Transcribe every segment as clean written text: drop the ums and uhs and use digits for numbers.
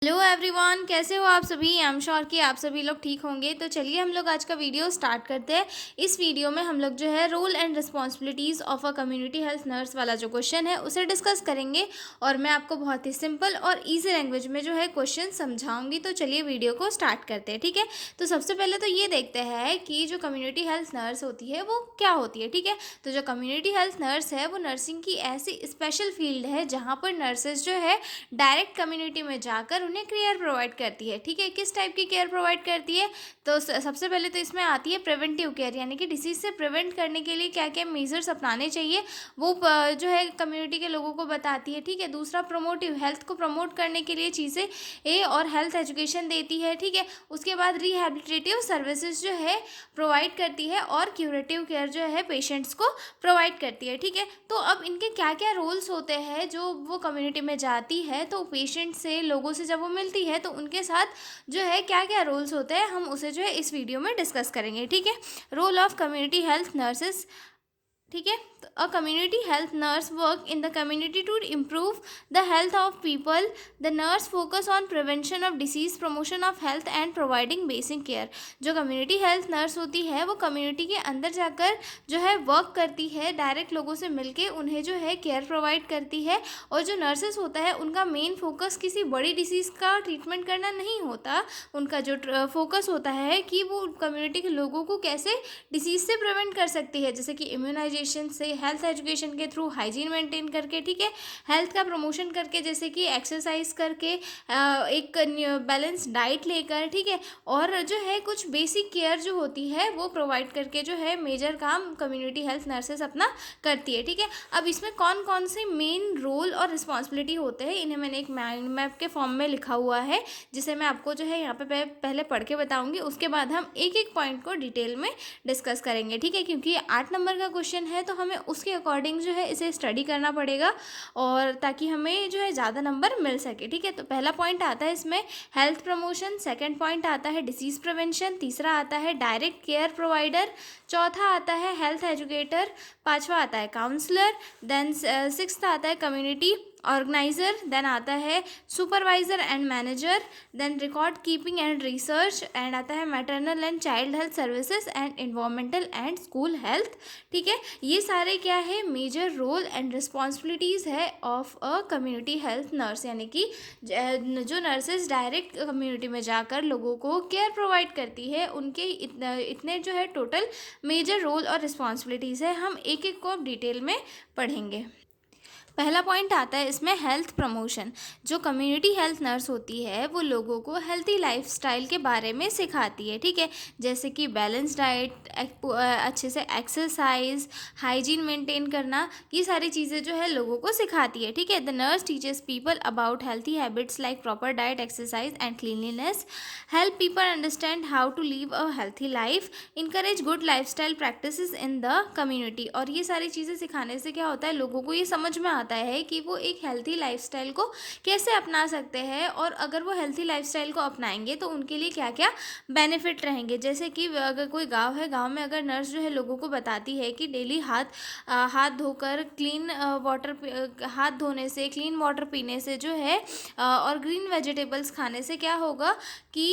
Hello everyone, कैसे हो आप सभी। आई एम श्योर कि आप सभी लोग ठीक होंगे। तो चलिए हम लोग आज का वीडियो स्टार्ट करते हैं। इस वीडियो में हम लोग जो है role and responsibilities of a community health nurse वाला जो क्वेश्चन है उसे डिस्कस करेंगे और मैं आपको बहुत ही सिंपल और इजी लैंग्वेज में जो है क्वेश्चन समझाऊंगी। तो चलिए वीडियो को स्टार्ट करते हैं, ठीक है। तो सबसे पहले तो ये देखते हैं कि जो कम्युनिटी हेल्थ नर्स होती है वो क्या होती है, ठीक है। तो जो कम्युनिटी हेल्थ नर्स है वो नर्सिंग की ऐसी स्पेशल फील्ड है जहाँ पर नर्सेज जो है डायरेक्ट कम्युनिटी में जाकर उन्हें केयर प्रोवाइड करती है, ठीक है। किस टाइप की केयर प्रोवाइड करती है, तो सबसे पहले तो इसमें आती है प्रिवेंटिव केयर, यानी कि डिसीज से प्रिवेंट करने के लिए क्या क्या मेजर्स अपनाने चाहिए वो जो है कम्युनिटी के लोगों को बताती है, ठीक है। दूसरा प्रोमोटिव, हेल्थ को प्रमोट करने के लिए चीज़ें और हेल्थ एजुकेशन देती है, ठीक है। उसके बाद रिहेबिलिटेटिव सर्विसेज जो है प्रोवाइड करती है और क्यूरेटिव केयर जो है पेशेंट्स को प्रोवाइड करती है, ठीक है। तो अब इनके क्या क्या रोल्स होते हैं जो वो कम्युनिटी में जाती है, तो पेशेंट से, लोगों से जब वो मिलती है तो उनके साथ जो है क्या क्या रोल्स होते हैं हम उसे जो है इस वीडियो में डिस्कस करेंगे, ठीक है। Role of community health nurses, ठीक है। तो a community health nurse work in the community to improve the health of people. The nurse focus on prevention of disease, promotion of health and providing basic care. जो community health nurse होती है वो community के अंदर जाकर जो है work करती है, डायरेक्ट लोगों से मिलके उन्हें जो है केयर प्रोवाइड करती है। और जो नर्सेस होता है उनका मेन फोकस किसी बड़ी डिसीज़ का ट्रीटमेंट करना नहीं होता। उनका जो फोकस होता है कि वो कम्युनिटी के लोगों को कैसे डिसीज से प्रिवेंट कर सकती है, जैसे कि इम्यूनाइजेशन से, हेल्थ एजुकेशन के थ्रू, हाइजीन मेंटेन करके, ठीक है। हेल्थ का प्रमोशन करके, जैसे कि एक्सरसाइज करके, एक बैलेंस डाइट लेकर, ठीक है। और जो है कुछ बेसिक केयर जो होती है वो प्रोवाइड करके जो है मेजर काम कम्युनिटी हेल्थ नर्सेस अपना करती है, ठीक है। अब इसमें कौन कौन से मेन रोल और रिस्पॉन्सिबिलिटी होते हैं इन्हें मैंने एक माइंड मैप के फॉर्म में लिखा हुआ है, जिसे मैं आपको जो है यहाँ पे पहले पढ़ के बताऊंगी। उसके बाद हम एक एक पॉइंट को डिटेल में डिस्कस करेंगे, ठीक है। क्योंकि ये 8 नंबर का क्वेश्चन है तो हमें उसके अकॉर्डिंग जो है इसे स्टडी करना पड़ेगा और ताकि हमें जो है ज़्यादा नंबर मिल सके, ठीक है। तो पहला पॉइंट आता है इसमें हेल्थ प्रमोशन, सेकंड पॉइंट आता है डिसीज प्रिवेंशन, तीसरा आता है डायरेक्ट केयर प्रोवाइडर, चौथा आता है हेल्थ एजुकेटर, पांचवा आता है काउंसलर, देन सिक्स्थ आता है कम्युनिटी ऑर्गेनाइजर, देन आता है supervisor and manager, then record keeping and research, and आता है maternal and child health services and environmental and school health, ठीक है। ये सारे क्या है, मेजर रोल एंड रिस्पॉन्सिबिलिटीज़ है of a community health nurse, यानी कि जो नर्सेज डायरेक्ट कम्युनिटी में जाकर लोगों को केयर प्रोवाइड करती है उनके इतने जो है टोटल मेजर रोल और रिस्पॉन्सिबिलिटीज़ है। हम एक एक को डिटेल में पढ़ेंगे। पहला पॉइंट आता है इसमें हेल्थ प्रमोशन। जो कम्युनिटी हेल्थ नर्स होती है वो लोगों को हेल्थी लाइफस्टाइल के बारे में सिखाती है, ठीक है। जैसे कि बैलेंस डाइट, अच्छे से एक्सरसाइज, हाइजीन मेंटेन करना, ये सारी चीज़ें जो है लोगों को सिखाती है, ठीक है। The nurse teaches people about healthy habits like proper diet, exercise and cleanliness, help people understand how to live a healthy life, encourage good lifestyle practices in the community. और ये सारी चीज़ें सिखाने से क्या होता है, लोगों को ये समझ में आता है कि वो एक हेल्थी लाइफस्टाइल को कैसे अपना सकते हैं और अगर वो हेल्थी लाइफस्टाइल को अपनाएंगे तो उनके लिए क्या क्या बेनिफिट रहेंगे। जैसे कि अगर कोई गांव है, गांव में अगर नर्स जो है लोगों को बताती है कि डेली हाथ धोकर क्लीन वाटर, हाथ धोने से, क्लीन वाटर पीने से जो है और ग्रीन वेजिटेबल्स खाने से क्या होगा कि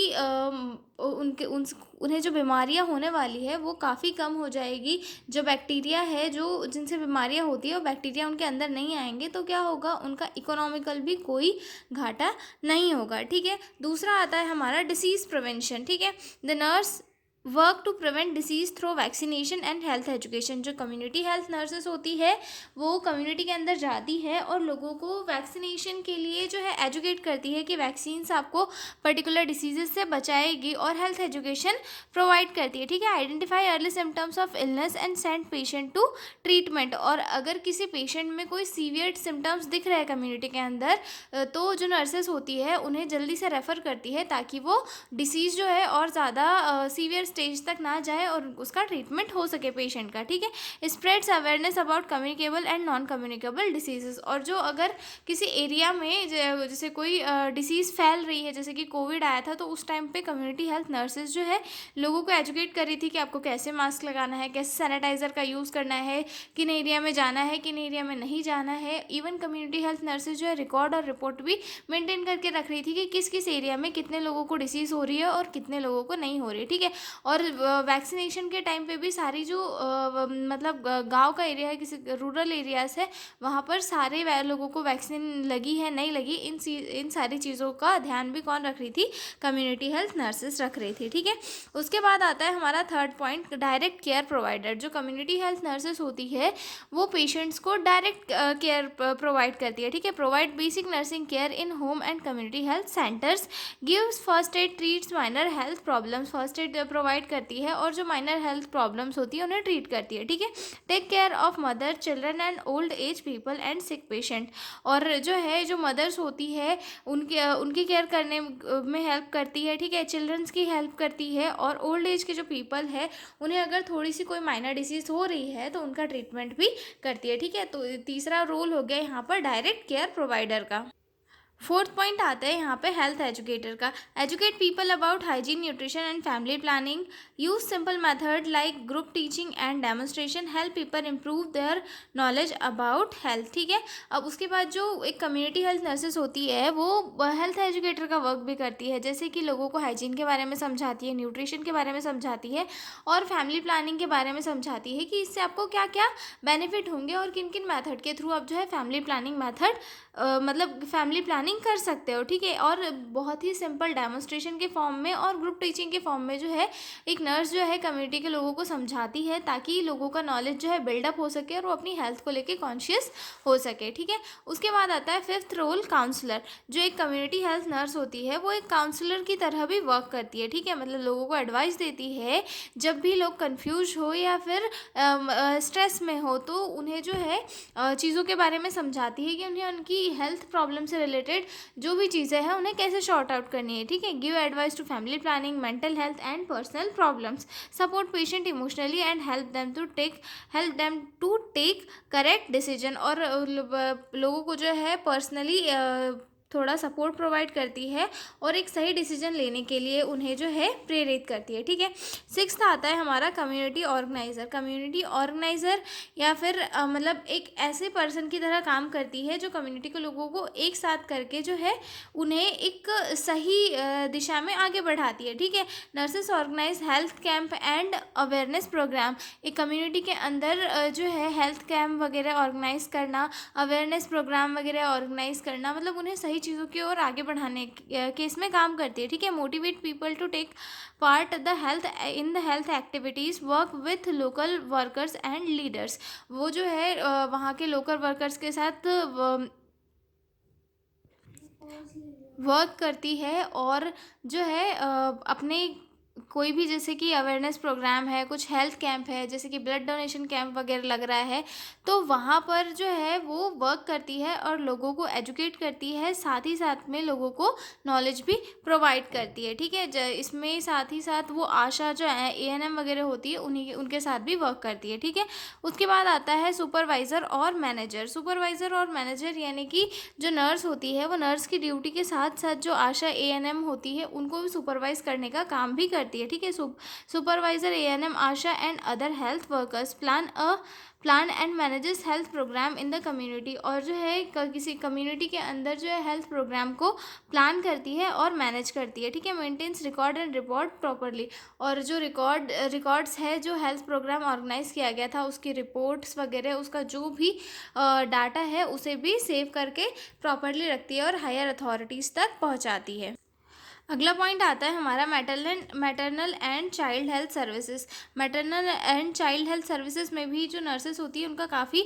उनके उन्हें जो बीमारियां होने वाली है वो काफ़ी कम हो जाएगी। जो बैक्टीरिया है, जो जिनसे बीमारियां होती है, वो बैक्टीरिया उनके अंदर नहीं आएंगे तो क्या होगा, उनका इकोनॉमिकल भी कोई घाटा नहीं होगा, ठीक है। दूसरा आता है हमारा डिसीज़ प्रिवेंशन, ठीक है। The nurse work to prevent disease through vaccination and health education. जो कम्युनिटी हेल्थ नर्सेस होती है वो कम्युनिटी के अंदर जाती है और लोगों को वैक्सीनेशन के लिए जो है एजुकेट करती है कि वैक्सीन्स आपको पर्टिकुलर डिसीजेस से बचाएगी, और हेल्थ एजुकेशन प्रोवाइड करती है, ठीक है। Identify early symptoms of illness and send patient to treatment. और अगर किसी पेशेंट में कोई सीवियर सिम्टम्स दिख रहे हैं कम्युनिटी के अंदर तो जो नर्सेस होती है उन्हें जल्दी से रेफ़र करती है ताकि वो डिसीज़ जो है और ज़्यादा सीवियर स्टेज तक ना जाए और उसका ट्रीटमेंट हो सके पेशेंट का, ठीक है। Spreads awareness about communicable and non communicable diseases, और जो अगर किसी एरिया में जैसे कोई डिसीज़ फैल रही है, जैसे कि कोविड आया था, तो उस टाइम पे कम्युनिटी हेल्थ नर्सेज जो है लोगों को एजुकेट कर रही थी कि आपको कैसे मास्क लगाना है, कैसे सैनिटाइज़र का यूज़ करना है, किन एरिया में जाना है, किन एरिया में नहीं जाना है। इवन कम्युनिटी हेल्थ नर्सेज जो है रिकॉर्ड और रिपोर्ट भी मेंटेन करके रख रही थी कि किस किस एरिया में कितने लोगों को डिसीज़ हो रही है और कितने लोगों को नहीं हो रही है, ठीक है। और वैक्सीनेशन के टाइम पे भी सारी जो मतलब गांव का एरिया है, किसी रूरल एरियाज है, वहाँ पर सारे लोगों को वैक्सीन लगी है नहीं लगी, इन सारी चीज़ों का ध्यान भी कौन रख रही थी, कम्युनिटी हेल्थ नर्सेज रख रही थी, ठीक है। उसके बाद आता है हमारा third point, direct care provider. जो कम्युनिटी हेल्थ नर्सेज होती है वो पेशेंट्स को डायरेक्ट केयर प्रोवाइड करती है, ठीक है। Provide basic nursing care in home and community health centres, gives first aid, treats minor health problems. First aid provide करती है और जो माइनर हेल्थ प्रॉब्लम्स होती है उन्हें ट्रीट करती है, ठीक है। Take care of mother, children and old age people and sick patient, और जो है जो मदर्स होती है उनकी केयर करने में हेल्प करती है, ठीक है। चिल्ड्रंस की हेल्प करती है, और ओल्ड एज के जो पीपल है उन्हें अगर थोड़ी सी कोई माइनर डिसीज़ हो रही है तो उनका ट्रीटमेंट भी करती है, ठीक है। तो तीसरा रोल हो गया यहाँ पर डायरेक्ट केयर प्रोवाइडर का। फोर्थ पॉइंट आता है यहाँ पे हेल्थ एजुकेटर का। Educate people about hygiene, nutrition and family planning, use simple method like group teaching and demonstration, help people improve their knowledge about health, ठीक है। अब उसके बाद जो एक कम्युनिटी हेल्थ नर्सेस होती है वो हेल्थ एजुकेटर का वर्क भी करती है, जैसे कि लोगों को हाइजीन के बारे में समझाती है, न्यूट्रिशन के बारे में समझाती है और फैमिली प्लानिंग के बारे में समझाती है कि इससे आपको क्या क्या बेनिफिट होंगे और किन किन मेथड के थ्रू आप जो है फैमिली प्लानिंग मेथड मतलब फैमिली प्लानिंग कर सकते हो, ठीक है। और बहुत ही सिंपल डेमोन्स्ट्रेशन के फॉर्म में और ग्रुप टीचिंग के फॉर्म में जो है एक नर्स जो है कम्युनिटी के लोगों को समझाती है, ताकि लोगों का नॉलेज जो है बिल्डअप हो सके और वो अपनी हेल्थ को लेके कॉन्शियस हो सके, ठीक है। उसके बाद आता है फिफ्थ रोल, काउंसलर। जो एक कम्युनिटी हेल्थ नर्स होती है वो एक काउंसलर की तरह भी वर्क करती है, ठीक है। मतलब लोगों को एडवाइस देती है जब भी लोग कन्फ्यूज हो या फिर स्ट्रेस में हो, तो उन्हें जो है चीज़ों के बारे में समझाती है कि उन्हें उनकी हेल्थ प्रॉब्लम से रिलेटेड जो भी चीज़ें हैं उन्हें कैसे शॉर्ट आउट करनी है, ठीक है। Give advice to family planning, mental health and personal problems, support patient emotionally and help them to take correct decision, और लोगों को जो है पर्सनली थोड़ा सपोर्ट प्रोवाइड करती है और एक सही डिसीजन लेने के लिए उन्हें जो है प्रेरित करती है, ठीक है। सिक्स्थ आता है हमारा कम्युनिटी ऑर्गेनाइज़र। कम्युनिटी ऑर्गेनाइज़र या फिर मतलब एक ऐसे पर्सन की तरह काम करती है जो कम्युनिटी के लोगों को एक साथ करके जो है उन्हें एक सही दिशा में आगे बढ़ाती है, ठीक है। Nurses organise health camp and awareness programme. एक कम्युनिटी के अंदर जो है हेल्थ कैंप वगैरह ऑर्गेनाइज करना, अवेयरनेस प्रोग्राम वगैरह ऑर्गेनाइज करना, मतलब उन्हें सही चीज़ों की ओर आगे बढ़ाने के इसमें काम करती है, ठीक है। Motivate people to take part in the health activities, work with local workers and leaders. वो जो है वहाँ के लोकल वर्कर्स के साथ वर्क करती है और जो है अपने कोई भी जैसे कि अवेयरनेस प्रोग्राम है, कुछ हेल्थ कैंप है, जैसे कि ब्लड डोनेशन कैंप वगैरह लग रहा है, तो वहाँ पर जो है वो वर्क करती है और लोगों को एजुकेट करती है, साथ ही साथ में लोगों को नॉलेज भी प्रोवाइड करती है, ठीक है। इसमें साथ ही साथ वो आशा जो है एएनएम वगैरह होती है उनके साथ भी वर्क करती है, ठीक है। उसके बाद आता है सुपरवाइज़र और मैनेजर। सुपरवाइज़र और मैनेजर यानी कि जो नर्स होती है वो नर्स की ड्यूटी के साथ साथ जो आशा एएनएम होती है उनको भी सुपरवाइज करने का काम भी करती है, ठीक है। Supervisor ANM ASHA and other health workers plan and manages health programme in the community, और जो है किसी कम्युनिटी के अंदर जो है हेल्थ प्रोग्राम को प्लान करती है और मैनेज करती है, ठीक है। Maintains record and report properly, और जो रिकॉर्ड्स है जो हेल्थ प्रोग्राम ऑर्गेनाइज किया गया था उसकी रिपोर्ट्स वगैरह, उसका जो भी डाटा है उसे भी सेव करके प्रॉपरली रखती है और हायर अथॉरिटीज़ तक पहुंचाती है। अगला पॉइंट आता है हमारा maternal and child health services. Maternal and child health services में भी जो नर्सेस होती है उनका काफ़ी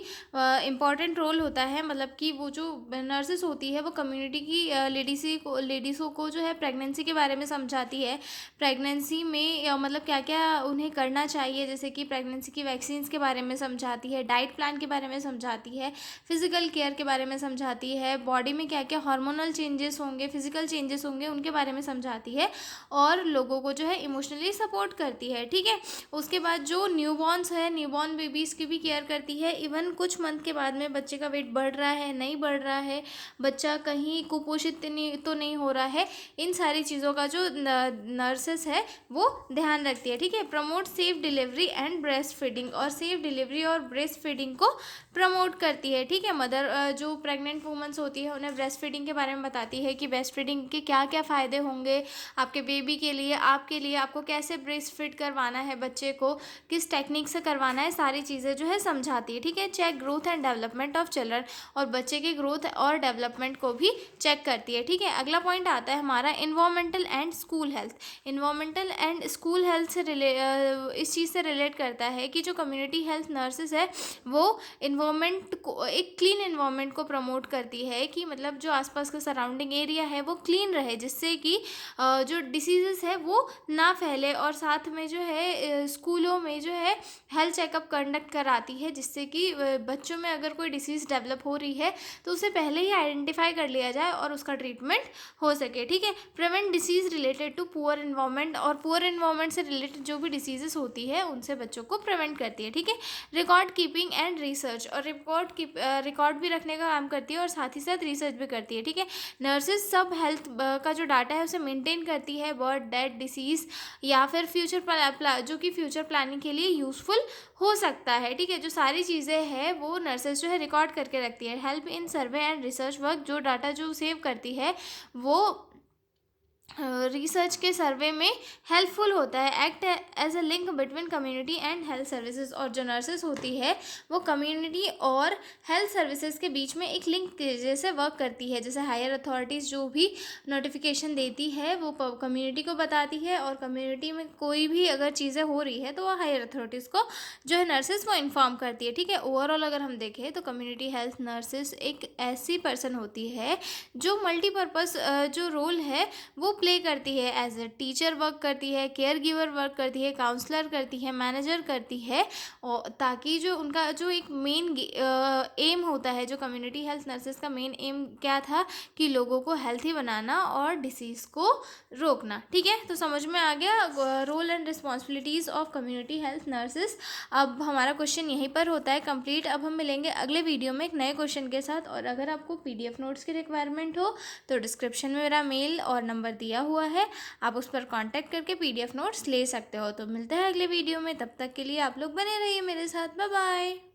इम्पॉर्टेंट रोल होता है। मतलब कि वो जो नर्सेस होती है वो कम्युनिटी की लेडीज़ों को जो है प्रेगनेंसी के बारे में समझाती है, प्रेगनेंसी में मतलब क्या क्या उन्हें करना चाहिए, जैसे कि प्रेगनेंसी की वैक्सीन्स के बारे में समझाती है, डाइट प्लान के बारे में समझाती है, फिजिकल केयर के बारे में समझाती है, बॉडी में क्या क्या हार्मोनल चेंजेस होंगे, फिजिकल चेंजेस होंगे उनके बारे में समझाती है और लोगों को जो है इमोशनली सपोर्ट करती है, ठीक है। उसके बाद जो न्यूबॉर्न्स है, न्यूबॉर्न बेबीज़ की भी केयर करती है। इवन कुछ मंथ के बाद में बच्चे का वेट बढ़ रहा है, नहीं बढ़ रहा है, बच्चा कहीं कुपोषित तो नहीं हो रहा है, इन सारी चीज़ों का जो नर्सेस है वो ध्यान रखती है, ठीक है। Promote safe delivery and breast feeding, और सेफ डिलीवरी और ब्रेस्ट फीडिंग को प्रमोट करती है, ठीक है। मदर जो प्रेग्नेंट वुमेंस होती है उन्हें ब्रेस्ट फीडिंग के बारे में बताती है कि ब्रेस्ट फीडिंग के क्या क्या फ़ायदे होंगे आपके बेबी के लिए, आपको कैसे ब्रेस्ट फीड करवाना है, बच्चे को किस टेक्निक से करवाना है, सारी चीज़ें जो है समझाती है, ठीक है। Check growth and development of children, और बच्चे के ग्रोथ और डेवलपमेंट को भी चेक करती है, ठीक है। अगला पॉइंट आता है हमारा environmental and school health. Environmental and school health से इस चीज़ से रिलेट करता है कि जो कम्युनिटी हेल्थ नर्सेस है वो इन्वायरमेंट को, एक क्लीन इन्वायरमेंट को प्रमोट करती है कि मतलब जो आसपास का सराउंडिंग एरिया है वो क्लीन रहे, जिससे कि जो डिसीजेस है वो ना फैले। और साथ में जो है स्कूलों में जो है हेल्थ चेकअप कंडक्ट कराती है, जिससे कि बच्चों में अगर कोई डिसीज़ डेवलप हो रही है तो उसे पहले ही आइडेंटिफाई कर लिया जाए और उसका ट्रीटमेंट हो सके, ठीक है। Prevent disease related to poor environment, और पुअर इन्वायरमेंट से रिलेटेड जो भी डिसीजेस होती है उनसे बच्चों को प्रिवेंट करती है, ठीक है। रिकॉर्ड कीपिंग एंड रिसर्च, और रिकॉर्ड भी रखने का काम करती है और साथ ही साथ रिसर्च भी करती है, ठीक है। नर्सेज सब हेल्थ का जो डाटा है उसे मेंटेन करती है, बर्थ, डेथ, डिसीज़ या फिर जो कि फ्यूचर प्लानिंग के लिए यूज़फुल हो सकता है, ठीक है। जो सारी चीज़ें हैं वो नर्सेज जो है रिकॉर्ड करके रखती है। Help in survey and research work, जो डाटा जो सेव करती है वो रिसर्च के सर्वे में हेल्पफुल होता है। Act as a link between community and health services, और जो नर्सेस होती है वो कम्युनिटी और हेल्थ सर्विसेज के बीच में एक लिंक के जैसे वर्क करती है। जैसे हायर अथॉरिटीज़ जो भी नोटिफिकेशन देती है वो कम्युनिटी को बताती है, और कम्युनिटी में कोई भी अगर चीज़ें हो रही है तो वह हायर अथॉरिटीज़ को जो है नर्सेस वो इन्फॉर्म करती है, ठीक है। ओवरऑल अगर हम देखें तो कम्युनिटी हेल्थ नर्सेस एक ऐसी पर्सन होती है जो मल्टीपर्पज़ जो रोल है वो प्ले करती है। एज ए टीचर वर्क करती है, केयर गिवर वर्क करती है, काउंसलर करती है, मैनेजर करती है, और ताकि जो उनका जो एक मेन एम होता है, जो कम्युनिटी हेल्थ नर्सेस का मेन एम क्या था कि लोगों को हेल्थी बनाना और डिसीज़ को रोकना, ठीक है। तो समझ में आ गया role and responsibilities of community health nurses. अब हमारा क्वेश्चन यहीं पर होता है कंप्लीट। अब हम मिलेंगे अगले वीडियो में एक नए क्वेश्चन के साथ, और अगर आपको PDF नोट्स की रिक्वायरमेंट हो तो डिस्क्रिप्शन में मेरा मेल और नंबर दिया हुआ है, आप उस पर कांटेक्ट करके PDF नोट्स ले सकते हो। तो मिलते हैं अगले वीडियो में, तब तक के लिए आप लोग बने रहिए मेरे साथ। Bye bye.